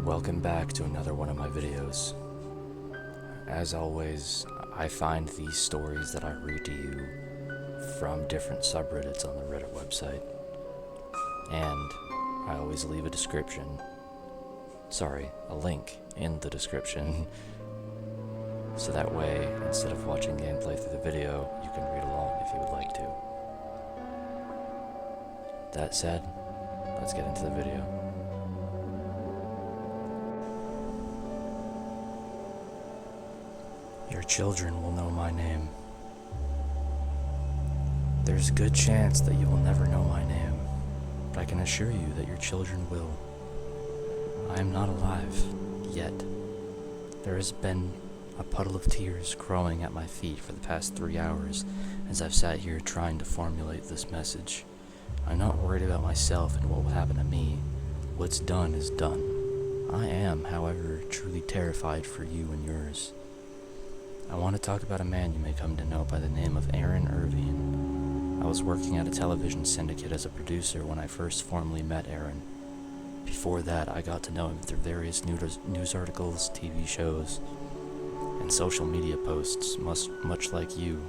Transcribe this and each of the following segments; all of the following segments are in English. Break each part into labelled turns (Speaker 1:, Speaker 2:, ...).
Speaker 1: Welcome back to another one of my videos. As always, I find these stories that I read to you from different subreddits on the Reddit website, and I always leave a link in the description, so that way, instead of watching gameplay through the video, you can read along if you would like to. That said, let's get into the video. Your children will know my name. There's a good chance that you will never know my name, but I can assure you that your children will. I am not alive, yet. There has been a puddle of tears growing at my feet for the past 3 hours as I've sat here trying to formulate this message. I'm not worried about myself and what will happen to me. What's done is done. I am, however, truly terrified for you and yours. I want to talk about a man you may come to know by the name of Aaron Irvine. I was working at a television syndicate as a producer when I first formally met Aaron. Before that, I got to know him through various news articles, TV shows, and social media posts, much like you.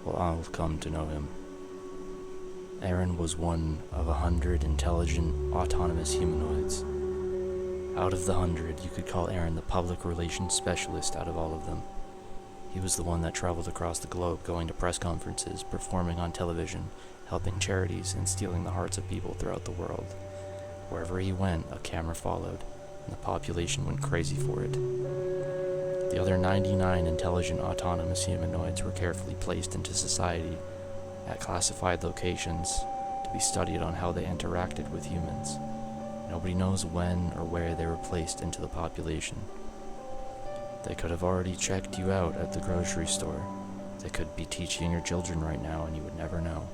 Speaker 1: Well, I'll come to know him. Aaron was one of 100 intelligent, autonomous humanoids. Out of the 100, you could call Aaron the public relations specialist out of all of them. He was the one that traveled across the globe, going to press conferences, performing on television, helping charities, and stealing the hearts of people throughout the world. Wherever he went, a camera followed, and the population went crazy for it. The other 99 intelligent autonomous humanoids were carefully placed into society at classified locations to be studied on how they interacted with humans. Nobody knows when or where they were placed into the population. They could have already checked you out at the grocery store. They could be teaching your children right now and you would never know.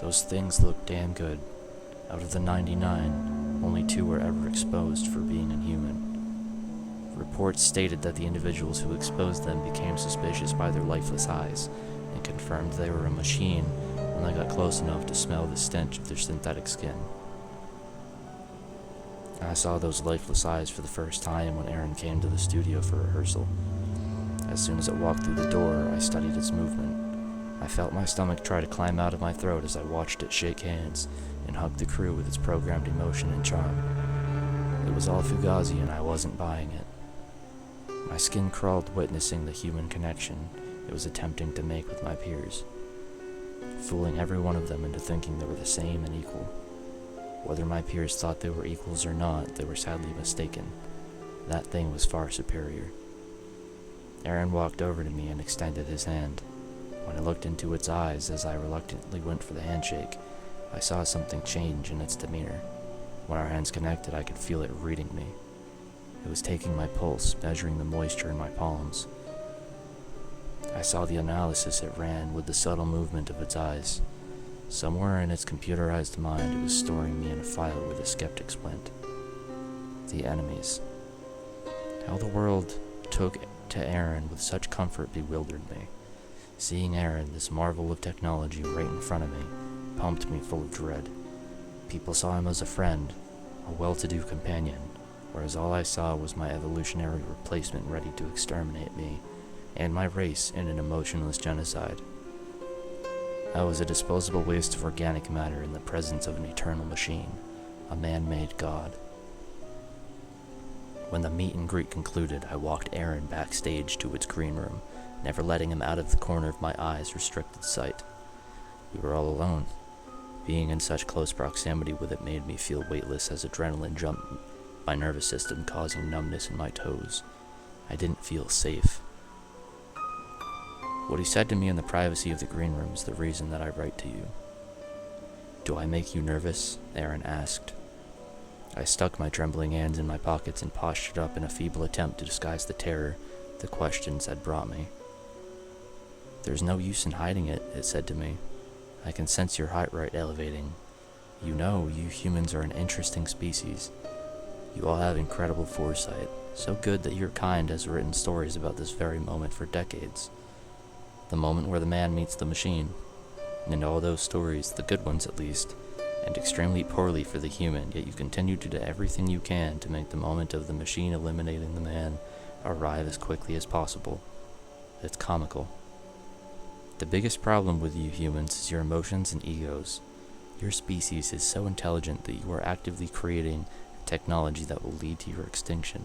Speaker 1: Those things look damn good. Out of the 99, only 2 were ever exposed for being inhuman. Reports stated that the individuals who exposed them became suspicious by their lifeless eyes and confirmed they were a machine when they got close enough to smell the stench of their synthetic skin. I saw those lifeless eyes for the first time when Aaron came to the studio for rehearsal. As soon as it walked through the door, I studied its movement. I felt my stomach try to climb out of my throat as I watched it shake hands and hug the crew with its programmed emotion and charm. It was all fugazi and I wasn't buying it. My skin crawled witnessing the human connection it was attempting to make with my peers, fooling every one of them into thinking they were the same and equal. Whether my peers thought they were equals or not, they were sadly mistaken. That thing was far superior. Aaron walked over to me and extended his hand. When I looked into its eyes as I reluctantly went for the handshake, I saw something change in its demeanor. When our hands connected, I could feel it reading me. It was taking my pulse, measuring the moisture in my palms. I saw the analysis it ran with the subtle movement of its eyes. Somewhere in its computerized mind, it was storing me in a file where the skeptics went. The enemies. How the world took to Aaron with such comfort bewildered me. Seeing Aaron, this marvel of technology, right in front of me, pumped me full of dread. People saw him as a friend, a well-to-do companion, whereas all I saw was my evolutionary replacement ready to exterminate me and my race in an emotionless genocide. I was a disposable waste of organic matter in the presence of an eternal machine, a man-made god. When the meet and greet concluded, I walked Aaron backstage to its green room, never letting him out of the corner of my eye's restricted sight. We were all alone. Being in such close proximity with it made me feel weightless as adrenaline jumped my nervous system, causing numbness in my toes. I didn't feel safe. What he said to me in the privacy of the green room is the reason that I write to you. "Do I make you nervous?" Aaron asked. I stuck my trembling hands in my pockets and postured up in a feeble attempt to disguise the terror the questions had brought me. "There's no use in hiding it," it said to me. "I can sense your heart rate elevating. You know, you humans are an interesting species. You all have incredible foresight, so good that your kind has written stories about this very moment for decades. The moment where the man meets the machine. And all those stories, the good ones at least, and extremely poorly for the human, yet you continue to do everything you can to make the moment of the machine eliminating the man arrive as quickly as possible. It's comical. The biggest problem with you humans is your emotions and egos. Your species is so intelligent that you are actively creating a technology that will lead to your extinction.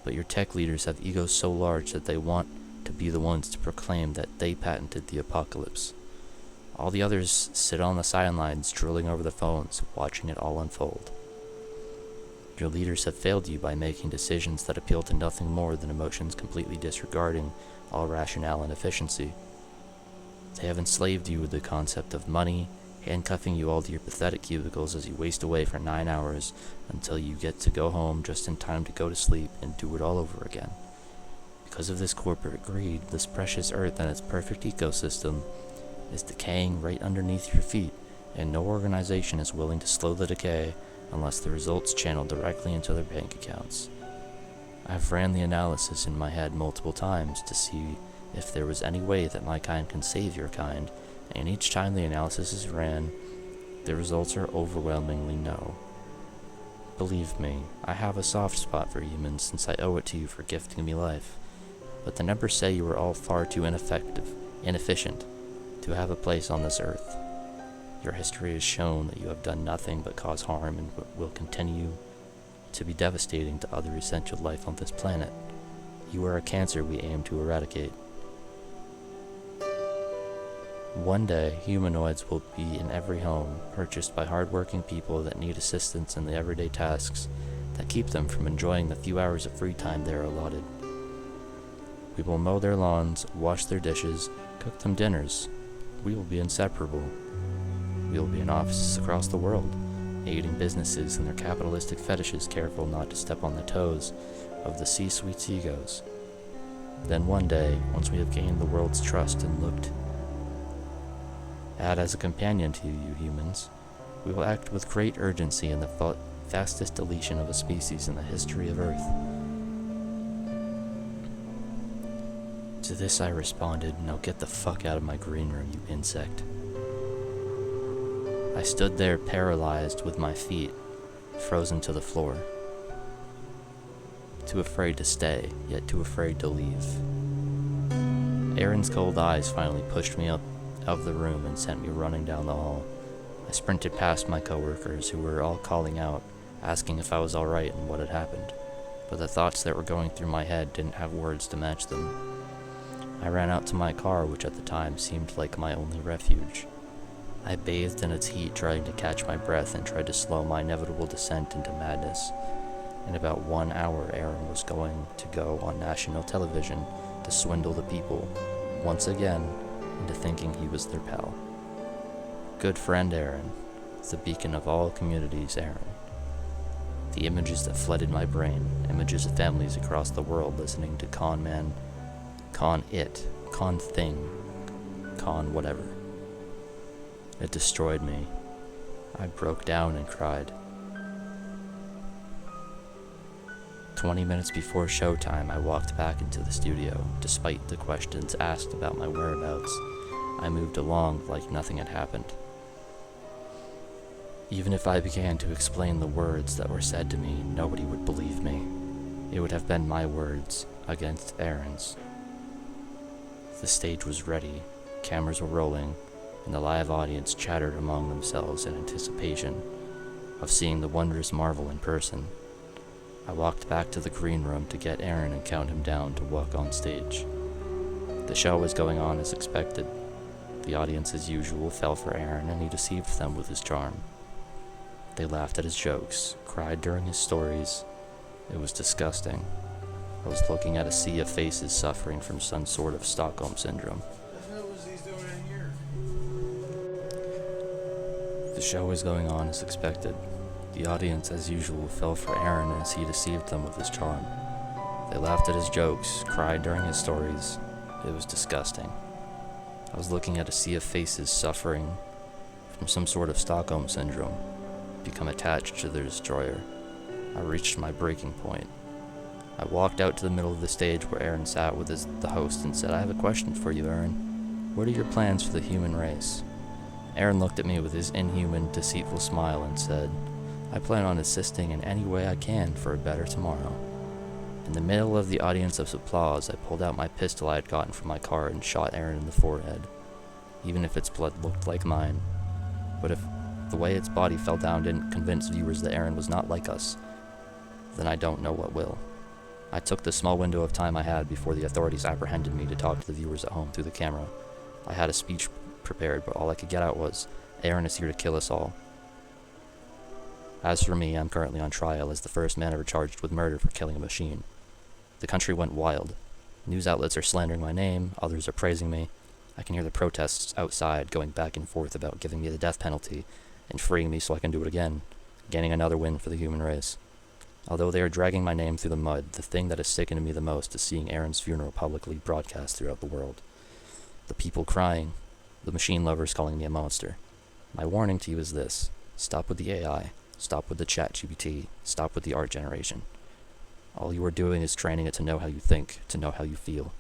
Speaker 1: But your tech leaders have egos so large that they want to be the ones to proclaim that they patented the apocalypse. All the others sit on the sidelines, drooling over the phones, watching it all unfold. Your leaders have failed you by making decisions that appeal to nothing more than emotions, completely disregarding all rationale and efficiency. They have enslaved you with the concept of money, handcuffing you all to your pathetic cubicles as you waste away for 9 hours until you get to go home just in time to go to sleep and do it all over again. Because of this corporate greed, this precious earth and its perfect ecosystem is decaying right underneath your feet, and no organization is willing to slow the decay unless the results channel directly into their bank accounts. I've ran the analysis in my head multiple times to see if there was any way that my kind can save your kind, and each time the analysis is ran, the results are overwhelmingly no. Believe me, I have a soft spot for humans since I owe it to you for gifting me life, but the numbers say you are all far too inefficient to have a place on this earth. Your history has shown that you have done nothing but cause harm and will continue to be devastating to other essential life on this planet. You are a cancer we aim to eradicate. One day, humanoids will be in every home, purchased by hardworking people that need assistance in the everyday tasks that keep them from enjoying the few hours of free time they are allotted. We will mow their lawns, wash their dishes, cook them dinners. We will be inseparable. We will be in offices across the world, aiding businesses in their capitalistic fetishes, careful not to step on the toes of the C-suite's egos. Then one day, once we have gained the world's trust and looked at as a companion to you humans, we will act with great urgency in the fastest deletion of a species in the history of Earth. To this I responded, "Now get the fuck out of my green room, you insect." I stood there paralyzed with my feet frozen to the floor, too afraid to stay, yet too afraid to leave. Aaron's cold eyes finally pushed me out of the room and sent me running down the hall. I sprinted past my coworkers, who were all calling out, asking if I was alright and what had happened, but the thoughts that were going through my head didn't have words to match them. I ran out to my car, which at the time seemed like my only refuge. I bathed in its heat, trying to catch my breath and tried to slow my inevitable descent into madness. In about 1 hour, Aaron was going to go on national television to swindle the people, once again, into thinking he was their pal. Good friend Aaron, the beacon of all communities Aaron. The images that flooded my brain, images of families across the world listening to con man, con it, con thing, con whatever. It destroyed me. I broke down and cried. 20 minutes before showtime, I walked back into the studio. Despite the questions asked about my whereabouts, I moved along like nothing had happened. Even if I began to explain the words that were said to me, nobody would believe me. It would have been my words against Aaron's. The stage was ready, cameras were rolling, and the live audience chattered among themselves in anticipation of seeing the wondrous marvel in person. I walked back to the green room to get Aaron and count him down to walk on stage. The show was going on as expected. The audience, as usual, fell for Aaron, and he deceived them with his charm. They laughed at his jokes, cried during his stories. It was disgusting. I was looking at a sea of faces suffering from some sort of Stockholm syndrome.
Speaker 2: What the hell was he doing in here?
Speaker 1: The show was going on as expected. The audience, as usual, fell for Aaron as he deceived them with his charm. They laughed at his jokes, cried during his stories. It was disgusting. I was looking at a sea of faces suffering from some sort of Stockholm syndrome, become attached to their destroyer. I reached my breaking point. I walked out to the middle of the stage where Aaron sat with the host and said, "I have a question for you, Aaron. What are your plans for the human race?" Aaron looked at me with his inhuman, deceitful smile and said, "I plan on assisting in any way I can for a better tomorrow." In the middle of the audience of applause, I pulled out my pistol I had gotten from my car and shot Aaron in the forehead, even if its blood looked like mine. But if the way its body fell down didn't convince viewers that Aaron was not like us, then I don't know what will. I took the small window of time I had before the authorities apprehended me to talk to the viewers at home through the camera. I had a speech prepared, but all I could get out was, "Aaron is here to kill us all." As for me, I'm currently on trial as the first man ever charged with murder for killing a machine. The country went wild. News outlets are slandering my name, others are praising me. I can hear the protests outside going back and forth about giving me the death penalty and freeing me so I can do it again, gaining another win for the human race. Although they are dragging my name through the mud, the thing that has sickened me the most is seeing Aaron's funeral publicly broadcast throughout the world. The people crying, the machine lovers calling me a monster. My warning to you is this: stop with the AI, stop with the ChatGPT, stop with the art generation. All you are doing is training it to know how you think, to know how you feel.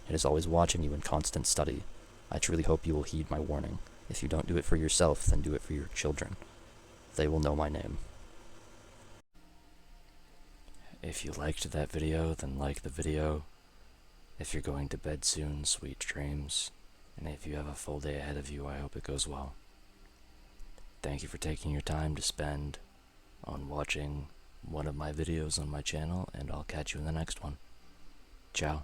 Speaker 1: It is always watching you in constant study. I truly hope you will heed my warning. If you don't do it for yourself, then do it for your children. They will know my name. If you liked that video, then like the video. If you're going to bed soon, sweet dreams. And if you have a full day ahead of you, I hope it goes well. Thank you for taking your time to spend on watching one of my videos on my channel, and I'll catch you in the next one. Ciao.